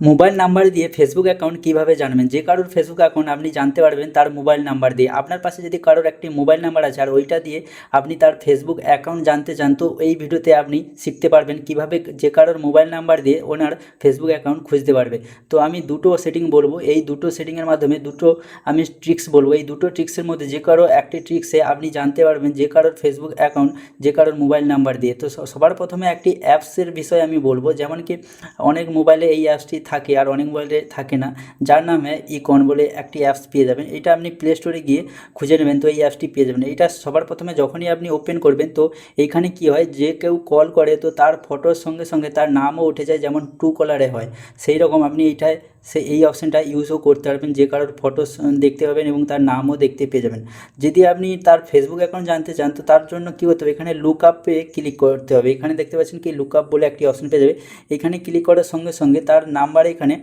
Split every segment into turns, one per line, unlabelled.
Mobile number দিয়ে Facebook account কীভাবে জানবেন? যে কারোর ফেসবুক অ্যাকাউন্ট আপনি জানতে পারবেন তার মোবাইল নাম্বার দিয়ে। আপনার পাশে যদি কারোর একটি মোবাইল নাম্বার আছে আর ওইটা দিয়ে আপনি তার ফেসবুক অ্যাকাউন্ট জানতে চান, তো এই ভিডিওতে আপনি শিখতে পারবেন কীভাবে যে কারোর মোবাইল নাম্বার দিয়ে ওনার ফেসবুক অ্যাকাউন্ট খুঁজতে পারবে। তো আমি দুটো সেটিং বলবো, এই দুটো সেটিংয়ের মাধ্যমে দুটো আমি ট্রিক্স বলবো। এই দুটো ট্রিক্সের মধ্যে যে কারো একটি ট্রিক্সে আপনি জানতে পারবেন যে কারোর ফেসবুক অ্যাকাউন্ট যে কারোর মোবাইল নাম্বার দিয়ে। তো সবার প্রথমে একটি অ্যাপসের বিষয়ে আমি বলবো, যেমন কি অনেক মোবাইলে এই অ্যাপসটি থাকে আর অনেক মোবাইলে থাকে না, যার নামে ইকন বলে একটি অ্যাপস পেয়ে যাবেন। এটা আপনি প্লে স্টোরে গিয়ে খুঁজে নেবেন, তো এই অ্যাপসটি পেয়ে যাবেন। এটা সবার প্রথমে যখনই আপনি ওপেন করবেন, তো এইখানে কি হয়, যে কেউ কল করে তো তার ফটোর সঙ্গে সঙ্গে তার নামও উঠে যায়, যেমন ট্রু কলারে হয় সেই রকম আপনি এই অপশানটা ইউজও করতে পারবেন। যে কারোর ফটো দেখতে পাবেন এবং তার নামও দেখতে পেয়ে যাবেন। যদি আপনি তার ফেসবুক অ্যাকাউন্ট জানতে চান, তো তার জন্য কী করতে হবে, এখানে লুক আপে ক্লিক করতে হবে। এখানে দেখতে পাচ্ছেন কি লুক আপ বলে একটি অপশান পেয়ে যাবে। এখানে ক্লিক করার সঙ্গে সঙ্গে তার নাম্বার এখানে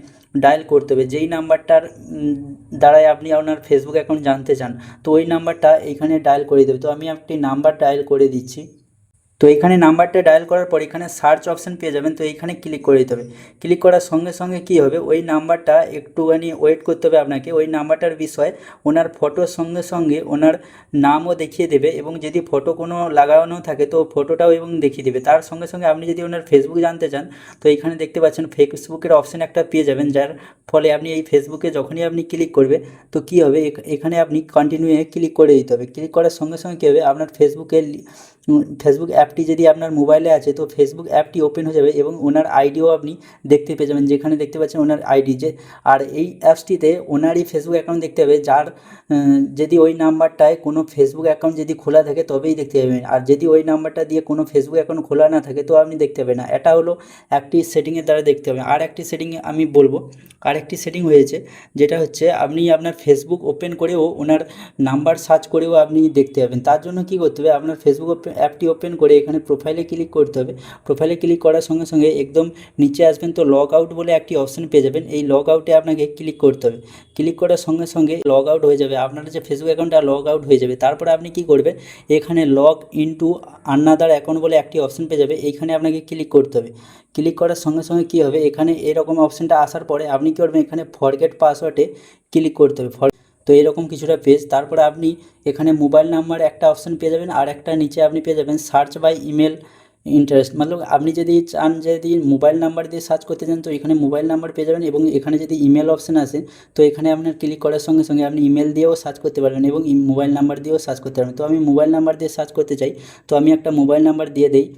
ডায়াল করতে হবে, যেই নাম্বারটার দ্বারাই আপনি আপনার ফেসবুক অ্যাকাউন্ট জানতে চান, তো ওই নাম্বারটা এখানে ডায়াল করে দেবে। তো আমি একটি নাম্বার ডায়াল করে দিচ্ছি। তো এখানে নাম্বারটা ডায়াল করার পর এখানে সার্চ অপশান পেয়ে যাবেন, তো এইখানে ক্লিক করে দিতে হবে। ক্লিক করার সঙ্গে সঙ্গে কী হবে, ওই নাম্বারটা একটুখানি ওয়েট করতে হবে আপনাকে। ওই নাম্বারটার বিষয়ে ওনার ফটোর সঙ্গে সঙ্গে ওনার নামও দেখিয়ে দেবে, এবং যদি ফটো কোনো লাগানো থাকে তো ফটোটাও এবং দেখিয়ে দেবে। তার সঙ্গে সঙ্গে আপনি যদি ওনার ফেসবুক জানতে চান, তো এখানে দেখতে পাচ্ছেন ফেসবুকের অপশান একটা পেয়ে যাবেন, যার ফলে আপনি এই ফেসবুকে যখনই আপনি ক্লিক করবে, তো কী হবে, এখানে আপনি কন্টিনিউয়ে ক্লিক করে দিতে হবে। ক্লিক করার সঙ্গে সঙ্গে কী হবে, আপনার ফেসবুক অ্যাপটি যদি আপনার মোবাইলে আছে, তো ফেসবুক অ্যাপটি ওপেন হয়ে যাবে এবং ওনার আইডিও আপনি দেখতে পেয়ে যাবেন, যেখানে দেখতে পাচ্ছেন ওনার আইডি যে। আর এই অ্যাপসটিতে ওনারই ফেসবুক অ্যাকাউন্ট দেখতে হবে, যার যদি ওই নাম্বারটায় কোনো ফেসবুক অ্যাকাউন্ট যদি খোলা থাকে তবেই দেখতে পাবেন। আর যদি ওই নাম্বারটা দিয়ে কোনো ফেসবুক অ্যাকাউন্ট খোলা না থাকে, তো আপনি দেখতে পাবেন না। এটা হলো একটি সেটিংয়ের দ্বারা দেখতে হবে। আর একটি সেটিং আমি বলবো, আরেকটি সেটিং হয়েছে, যেটা হচ্ছে আপনি আপনার ফেসবুক ওপেন করেও ওনার নাম্বার সার্চ করেও আপনি দেখতে পাবেন। তার জন্য কী করতে হবে, আপনার ফেসবুক অ্যাপটি ওপেন করে এখানে প্রোফাইলে ক্লিক করতে হবে। প্রোফাইলে ক্লিক করার সঙ্গে সঙ্গে একদম নিচে আসবেন, তো লগ আউট বলে একটি অপশান পেয়ে যাবেন। এই লগ আউটে আপনাকে ক্লিক করতে হবে। ক্লিক করার সঙ্গে সঙ্গে লগ আউট হয়ে যাবে, আপনার যে ফেসবুক অ্যাকাউন্টটা লগ আউট হয়ে যাবে। তারপরে আপনি কী করবেন, এখানে লগ ইনটু আনাদার অ্যাকাউন্ট বলে একটি অপশান পেয়ে যাবে, এইখানে আপনাকে ক্লিক করতে হবে। ক্লিক করার সঙ্গে সঙ্গে কী হবে, এখানে এরকম অপশানটা আসার পরে আপনি কী করবেন, এখানে ফরগেট পাসওয়ার্ডে ক্লিক করতে হবে। তো এরকম কিছুটা পেজ, তারপরে আপনি এখানে মোবাইল নাম্বার একটা অপশান পেয়ে যাবেন, আর একটা নিচে আপনি পেয়ে যাবেন সার্চ বাই ইমেল ইন্টারেস্ট। মানে আপনি যদি চান যদি মোবাইল নাম্বার দিয়ে সার্চ করতে চান, তো এখানে মোবাইল নাম্বার পেয়ে যাবেন, এবং এখানে যদি ইমেল অপশান আসে, তো এখানে আপনার ক্লিক করার সঙ্গে সঙ্গে আপনি ইমেল দিয়েও সার্চ করতে পারবেন এবং মোবাইল নাম্বার দিয়েও সার্চ করতে পারবেন। তো আমি মোবাইল নাম্বার দিয়ে সার্চ করতে চাই, তো আমি একটা মোবাইল নাম্বার দিয়ে দিই।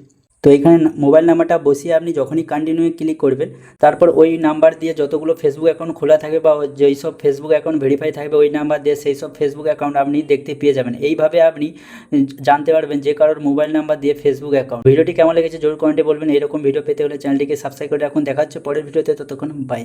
তো এখানে মোবাইল নাম্বারটা বসিয়ে আপনি যখনই কন্টিনিউ ক্লিক করবেন, তারপর ওই নাম্বার দিয়ে যতগুলো ফেসবুক অ্যাকাউন্ট খোলা থাকবে বা যেই সব ফেসবুক অ্যাকাউন্ট ভেরিফাই থাকবে, ওই নাম্বার দিয়ে সেই সব ফেসবুক অ্যাকাউন্ট আপনি দেখতে পেয়ে যাবেন। এইভাবে আপনি জানতে পারবেন যে কারোর মোবাইল নাম্বার দিয়ে ফেসবুক অ্যাকাউন্ট। ভিডিওটি কেমন লেগেছে জরুর কমেন্টে বলবেন। এরকম ভিডিও পেতে হলে চ্যানেলটিকে সাবস্ক্রাইব করে রাখুন। দেখা হচ্ছে পরের ভিডিওতে, ততক্ষণ বাই।